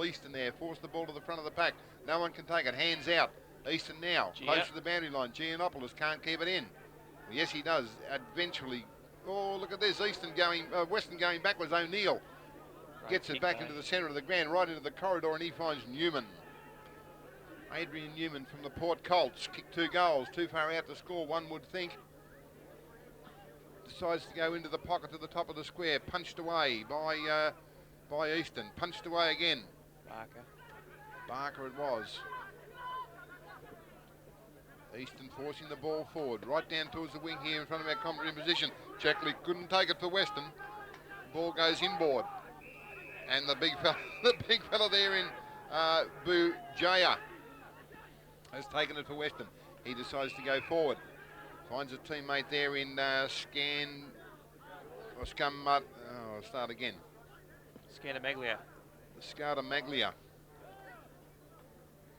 Easton there, force the ball to the front of the pack. No one can take it. Hands out. Easton now, close to the boundary line. Giannopoulos can't keep it in. Yes, he does. Eventually. Oh, look at this. Easton going, Western going backwards. O'Neill gets it back into the centre of the ground, right into the corridor, and he finds Newman. Adrian Newman from the Port Colts. Kicked 2 goals. Too far out to score, one would think. Decides to go into the pocket to the top of the square. Punched away by Easton. Punched away again. Barker it was. Easton forcing the ball forward, right down towards the wing here in front of our commentary position. Checkley couldn't take it for Western. Ball goes inboard. And the big fella there in Bujaya has taken it for Western. He decides to go forward. Finds a teammate there in I'll start again. Scanamaglia.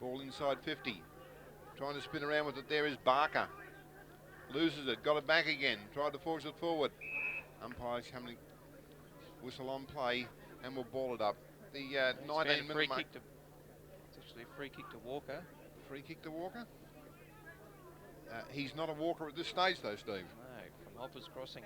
Ball inside 50. Trying to spin around with it there is Barker. Loses it, got it back again. Tried to force it forward. Umpire's coming to whistle on play and we'll ball it up. The 19-minute mark. It's actually a free kick to Walker. Free kick to Walker? He's not a walker at this stage though, Steve. No, from Hoppers crossing.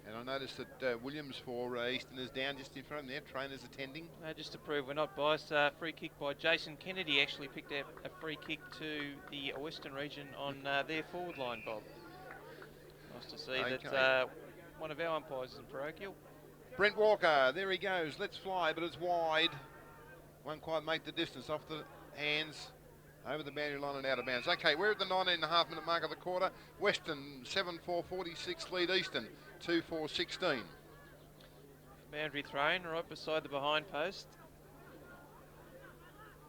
And I noticed that Williams for Easton is down just in front of there. Trainers attending. Just to prove we're not biased, free kick by Jason Kennedy actually picked out a free kick to the Western region on their forward line, Bob. Nice to see that one of our umpires is in parochial. Brent Walker, there he goes. Let's fly, but it's wide. Won't quite make the distance off the hands. Over the boundary line and out of bounds. Okay, we're at the 19.5-minute mark of the quarter. Western 7-4-46 lead Easton 2-4-16. Boundary thrown right beside the behind post.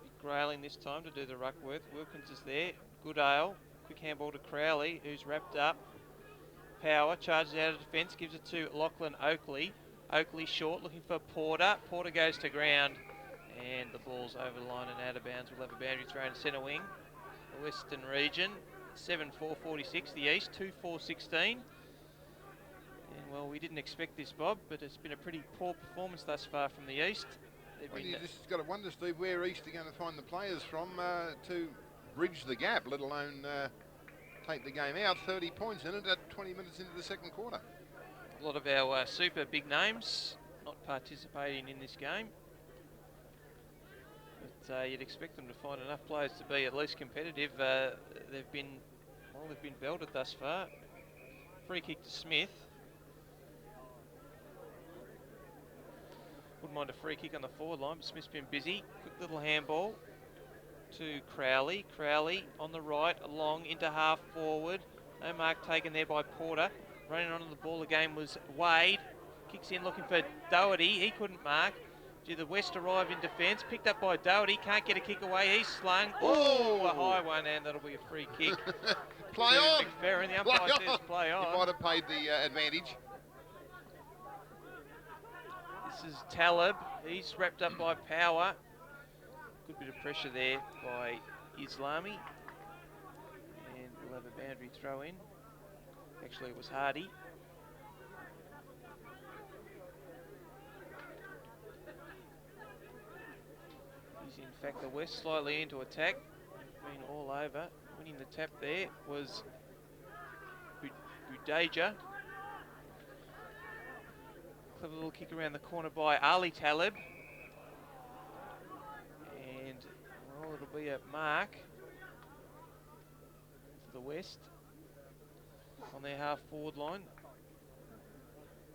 Big grailing this time to do the ruck work. Wilkins is there. Goodale. Quick handball to Crowley, who's wrapped up. Power charges out of defence, gives it to Lachlan Oakley. Oakley short, looking for Porter. Porter goes to ground. And the ball's over the line and out of bounds. We'll have a boundary thrown to centre wing. The Western region, 7-4-46. The East, 2-4-16. And, well, we didn't expect this, Bob, but it's been a pretty poor performance thus far from the East. Well, you just got to wonder, Steve, where East are going to find the players from to bridge the gap, let alone take the game out. 30 points in it at 20 minutes into the second quarter. A lot of our super big names not participating in this game. But you'd expect them to find enough players to be at least competitive. They've been belted thus far. Free kick to Smith. Wouldn't mind a free kick on the forward line, but Smith's been busy. Quick little handball to Crowley. Crowley on the right, along into half forward. No mark taken there by Porter. Running onto the ball again was Wade. Kicks in looking for Doherty. He couldn't mark. The West arrive in defence, picked up by Doherty, can't get a kick away, he's slung. Oh, a high one, and that'll be a free kick. Play on! McFerrin, the umpire says play on. He might have paid the advantage. This is Talib, he's wrapped up by Power. Good bit of pressure there by Islami. And we'll have a boundary throw in. Actually, it was Hardy. In fact, the West slightly into attack, been all over. Winning the tap there was Budaja. Clever little kick around the corner by Ali Talib. And, well, it'll be a mark for the West on their half forward line.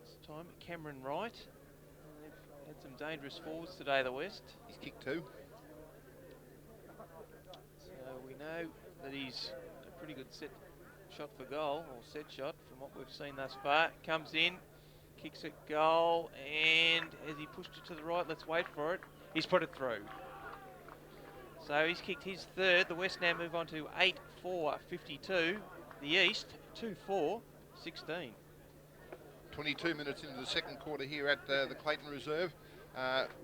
This time, Cameron Wright. They've had some dangerous forwards today, the West. He's kicked 2. We know that he's a pretty good set shot for goal, or set shot from what we've seen thus far. Comes in, kicks it goal, and as he pushed it to the right, let's wait for it, he's put it through. So he's kicked his third. The West now move on to 8-4-52. The East, 2-4-16. 22 minutes into the second quarter here at the Clayton Reserve.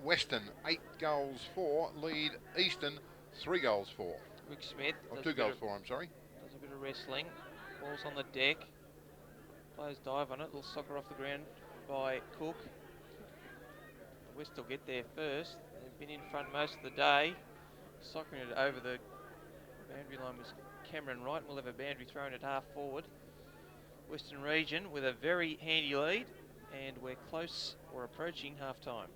Western, 8 goals for, lead Eastern, 3 goals for. Rick Smith. Or 2 goals for, I'm sorry. Does a bit of wrestling. Ball's on the deck. Players dive on it. Little soccer off the ground by Cook. West will get there first. They've been in front most of the day. Soccering it over the boundary line was Cameron Wright. We'll have a boundary thrown at half forward. Western Region with a very handy lead, and we're close or approaching half time.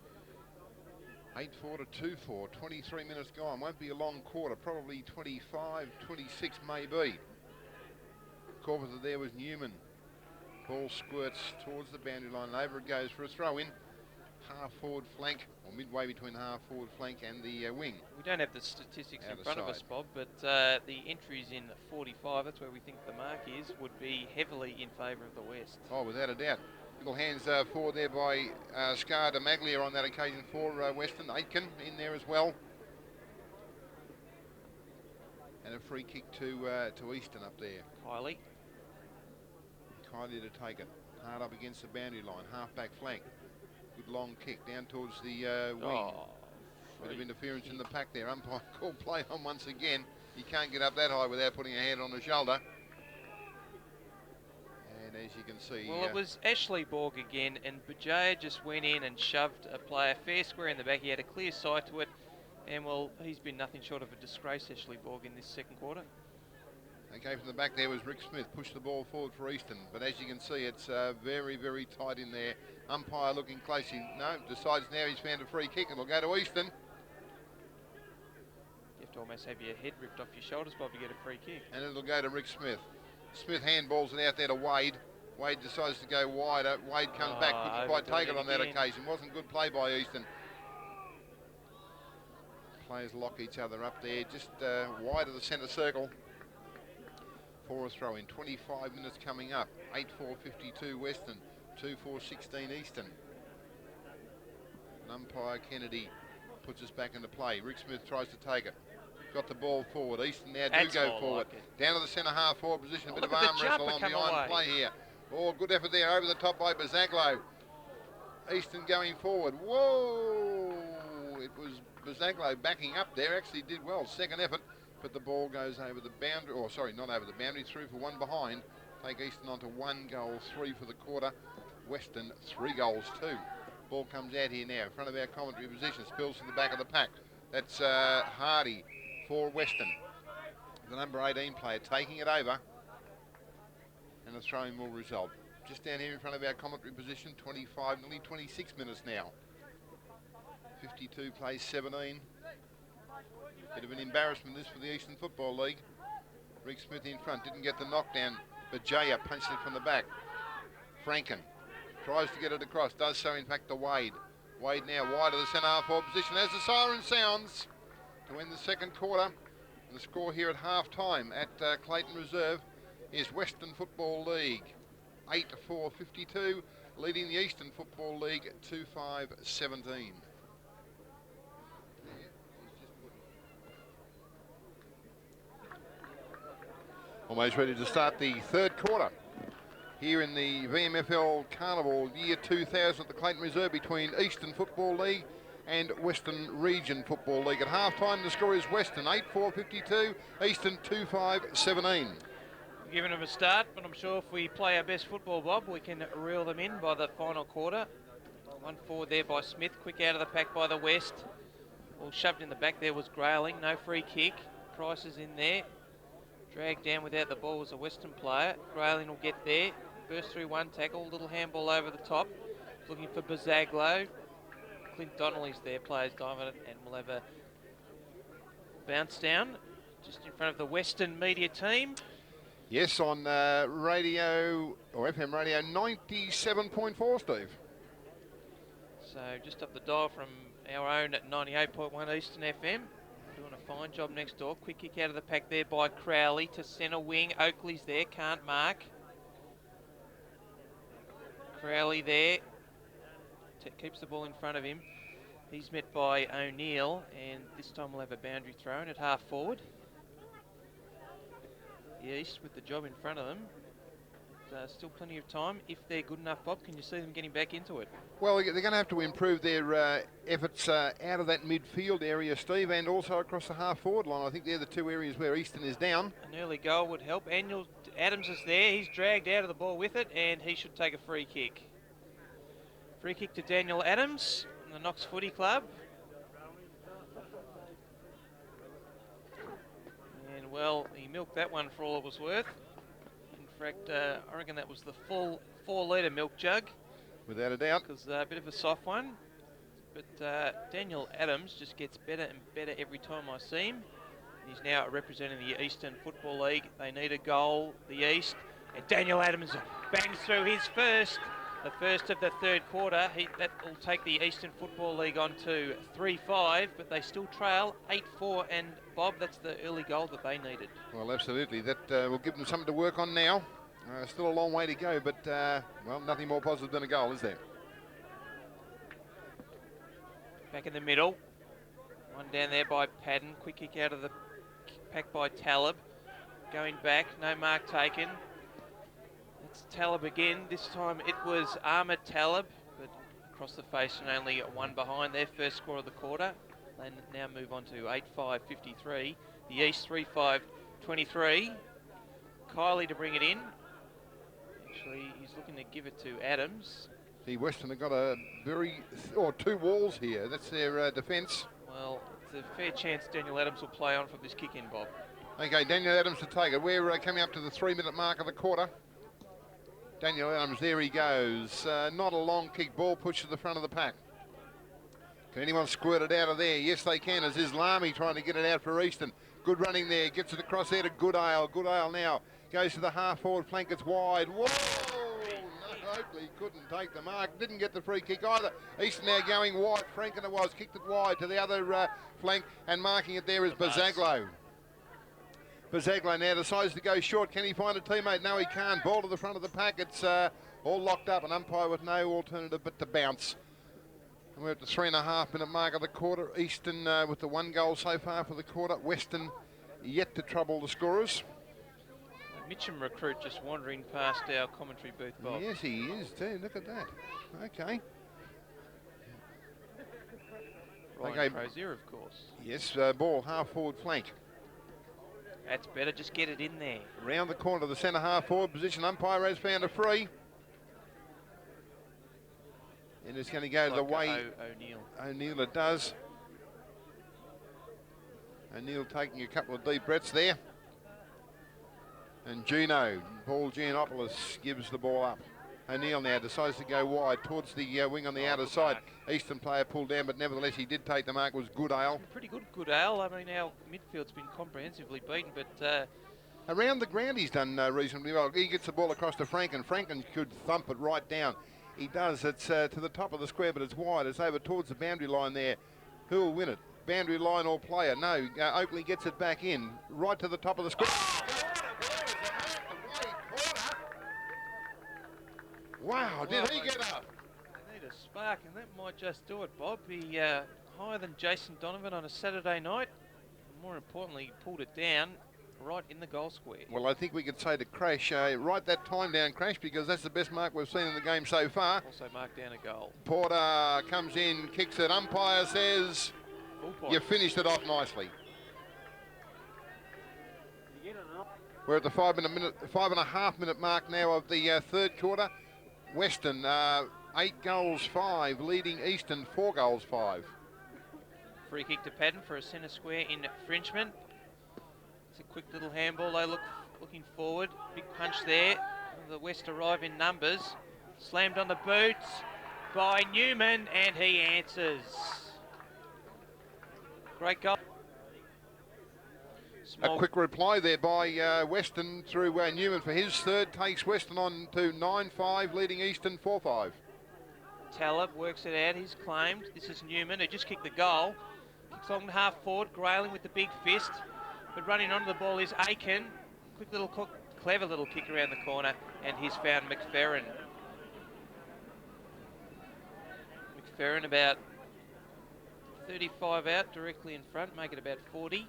8-4 to 2-4, 23 minutes gone. Won't be a long quarter, probably 25, 26 maybe. Corpus there was Newman. Ball squirts towards the boundary line. Over it goes for a throw in. Half forward flank, or midway between half forward flank and the wing. We don't have the statistics in front of us, Bob, but the entries in 45, that's where we think the mark is, would be heavily in favour of the West. Oh, without a doubt. Little hands forward there by Scar Maglia on that occasion for Western. Ikon in there as well. And a free kick to Eastern up there. Kylie to take it. Hard up against the boundary line. Half back flank. Good long kick down towards the wing. Oh, bit of interference in the pack there. Umpire called play on once again. You can't get up that high without putting a hand on the shoulder. And as you can see... Well, it was Ashley Borg again, and Bajaya just went in and shoved a player fair square in the back. He had a clear sight to it, and well, he's been nothing short of a disgrace, Ashley Borg, in this second quarter. Okay, from the back there was Rick Smith, pushed the ball forward for Eastern, but as you can see, it's very, very tight in there. Umpire looking closely. No, decides now he's found a free kick, and it'll go to Eastern. You have to almost have your head ripped off your shoulders, Bob, to get a free kick. And it'll go to Rick Smith. Smith handballs it out there to Wade. Wade decides to go wider. Wade comes back, couldn't quite take it on that occasion. Wasn't good play by Eastern. Players lock each other up there, just wide of the centre circle. For a throw in. 25 minutes coming up. 8-4-52 Western. 2-4-16 Eastern. And umpire Kennedy puts us back into play. Rick Smith tries to take it. Got the ball forward. Eastern now do go forward. Like down to the centre half forward position. A bit of arm wrestle on behind play here. Oh, good effort there over the top by Bazaglo. Eastern going forward. Whoa! It was Bazaglo backing up there. Actually did well. Second effort. But the ball goes over the boundary, or sorry, not over the boundary, through for one behind. Take Eastern on to 1 goal, 3 for the quarter. Western, 3 goals, 2. Ball comes out here now, in front of our commentary position, spills to the back of the pack. That's Hardy for Western. The number 18 player taking it over. And a throw-in will result. Just down here in front of our commentary position, 25, nearly 26 minutes now. 52 plays 17. Bit of an embarrassment this for the Eastern Football League. Rick Smith in front, didn't get the knockdown, but Jaya punched it from the back. Franken tries to get it across, does so in fact to Wade. Wade now wide of the centre half forward position as the siren sounds to end the second quarter. And the score here at half time at Clayton Reserve is Western Football League 8-4-52, leading the Eastern Football League 2-5-17. Almost ready to start the third quarter here in the VMFL Carnival year 2000 at the Clayton Reserve between Eastern Football League and Western Region Football League. At half-time, the score is Western 8-4-52, Eastern 2-5-17. Giving them a start, but I'm sure if we play our best football, Bob, we can reel them in by the final quarter. 1 forward there by Smith, quick out of the pack by the West. All shoved in the back there was Grayling, no free kick. Price is in there. Dragged down without the ball was a Western player. Grayling will get there. Burst through one tackle. Little handball over the top. Looking for Bazaglo. Clint Donnelly's there. Players diving it and we'll have a bounce down just in front of the Western media team. Yes, on radio, or FM radio, 97.4, Steve. So just up the dial from our own at 98.1 Eastern FM. Doing a fine job next door. Quick kick out of the pack there by Crowley to centre wing. Oakley's there, can't mark. Crowley there. Keeps the ball in front of him. He's met by O'Neill, and this time we'll have a boundary thrown at half forward. The East with the job in front of them. Still plenty of time. If they're good enough, Bob, can you see them getting back into it? Well, they're going to have to improve their efforts out of that midfield area, Steve, and also across the half-forward line. I think they're the two areas where Eastern is down. An early goal would help. Adams is there. He's dragged out of the ball with it, and he should take a free kick. Free kick to Daniel Adams. from the Knox Footy Club. And well, he milked that one for all it was worth. In fact, I reckon that was the full 4-litre milk jug. Without a doubt. Because a bit of a soft one. But Daniel Adams just gets better and better every time I see him. He's now representing the Eastern Football League. They need a goal, the East. And Daniel Adams bangs through his first. The first of the third quarter. That will take the Eastern Football League on to 3-5, but they still trail 8-4. And Bob, that's the early goal that they needed. Well, absolutely. That will give them something to work on now. Still a long way to go, but well, nothing more positive than a goal, is there? Back in the middle. One down there by Padden. Quick kick out of the pack by Talib. Going back, no mark taken. It's Talib again. This time it was Ahmed Talib, but across the face and only one behind their first score of the quarter. They now move on to 8-5-53. The East 3-5-23. Kylie to bring it in. Actually, he's looking to give it to Adams. See, Western have got two walls here. That's their defence. Well, it's a fair chance Daniel Adams will play on from this kick-in, Bob. Okay, Daniel Adams to take it. We're coming up to the 3-minute mark of the quarter. Daniel Adams, there he goes. Not a long kick, ball pushed to the front of the pack. Can anyone squirt it out of there? Yes, they can. As Islami trying to get it out for Eastern. Good running there. Gets it across there to Goodale. Goodale now goes to the half-forward flank. It's wide. Whoa! No, Oakley couldn't take the mark. Didn't get the free kick either. Eastern now going wide. Franken it was. Kicked it wide to the other flank. And marking it there is Bazaglo. Bazaglo now decides to go short. Can he find a teammate? No, he can't. Ball to the front of the pack. It's all locked up. An umpire with no alternative but to bounce. And we're at the 3.5-minute mark of the quarter. Eastern with the 1 goal so far for the quarter. Western yet to trouble the scorers. Mitcham recruit just wandering past our commentary booth, Bob. Yes, he is too. Look at that. Okay. Ryan Crozier, of course. Yes, ball half-forward flank. That's better, just get it in there. Round the corner to the centre half-forward position. Umpire has found a free. And it's going to go the way O'Neill it does. O'Neill taking a couple of deep breaths there. And Paul Giannopoulos gives the ball up. O'Neill now decides to go wide towards the wing on the outer side. Eastern player pulled down, but nevertheless he did take the mark. Was Goodale. Pretty good, Goodale. I mean, our midfield's been comprehensively beaten, but around the ground he's done reasonably well. He gets the ball across to Franken. Franken could thump it right down. He does. It's to the top of the square, but it's wide. It's over towards the boundary line there. Who will win it? Boundary line or player? No. Oakley gets it back in, right to the top of the square. Wow, did he get up? They need a spark, and that might just do it, Bob. He higher than Jason Donovan on a Saturday night. More importantly, he pulled it down right in the goal square. Well, I think we could say to Crash, write that time down, Crash, because that's the best mark we've seen in the game so far. Also marked down a goal. Porter comes in, kicks it. Umpire says, you finished it off nicely. We're at the 5.5-minute mark now of the third quarter. Western 8 goals 5, leading Eastern 4 goals 5. Free kick to Padden for a centre square infringement. It's a quick little handball. They looking forward. Big punch there. The West arrive in numbers. Slammed on the boots by Newman, and he answers. Great goal. A quick reply there by Western through Newman for his third. Takes Western on to 9-5, leading Eastern 4-5. Talib works it out. He's claimed. This is Newman, who just kicked the goal. Kicks on half forward, grailing with the big fist. But running onto the ball is Ikon. Quick little, clever little kick around the corner, and he's found McFerrin. McFerrin about 35 out, directly in front, make it about 40.